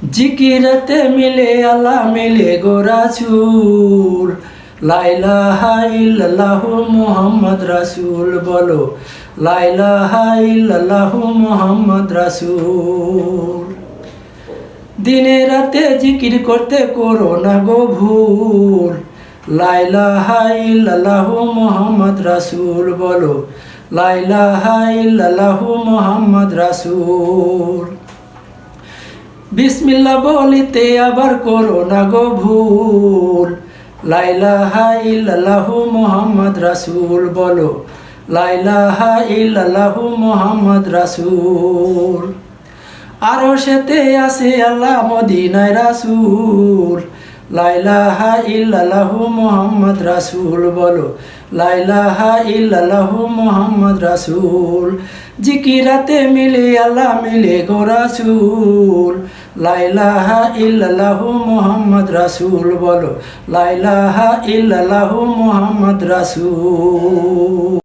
জিকিরতে মিলে আল্লাহ মিলে গো রাসূল, লা ইলাহা ইল্লাল্লাহু মুহাম্মদ রাসূল বলো, লা ইলাহা ইল্লাল্লাহু মুহাম্মদ রাসূল। দিনে রাতে জিকির করতে করো না গো ভুল, লা ইলাহা ইল্লাল্লাহু মুহাম্মদ রাসূল বলো, লা ইলাহা ইল্লাল্লাহু মুহাম্মদ রাসূল। বিসমিল্লাহ বলিতে আবার করো না গো ভুল, লা ইলাহা ইল্লাল্লাহু মুহাম্মদ রাসূল বলো, লা ইলাহা ইল্লাল্লাহু মুহাম্মদ রাসূল। আরশেতে আছে আল্লাহ মদিনায় রাসূল, লা ইলাহা ইল্লাল্লাহু মুহাম্মদ রাসূল বলো, লা ইলাহা ইল্লাল্লাহু মুহাম্মদ রাসূল। জিকিরাতে মিলে আল্লাহ মিলে গো রাসূল, লা ইলাহা ইল্লাল্লাহু মুহাম্মদ রাসূল বলো, লা ইলাহা ইল্লাল্লাহু মুহাম্মদ রাসূল।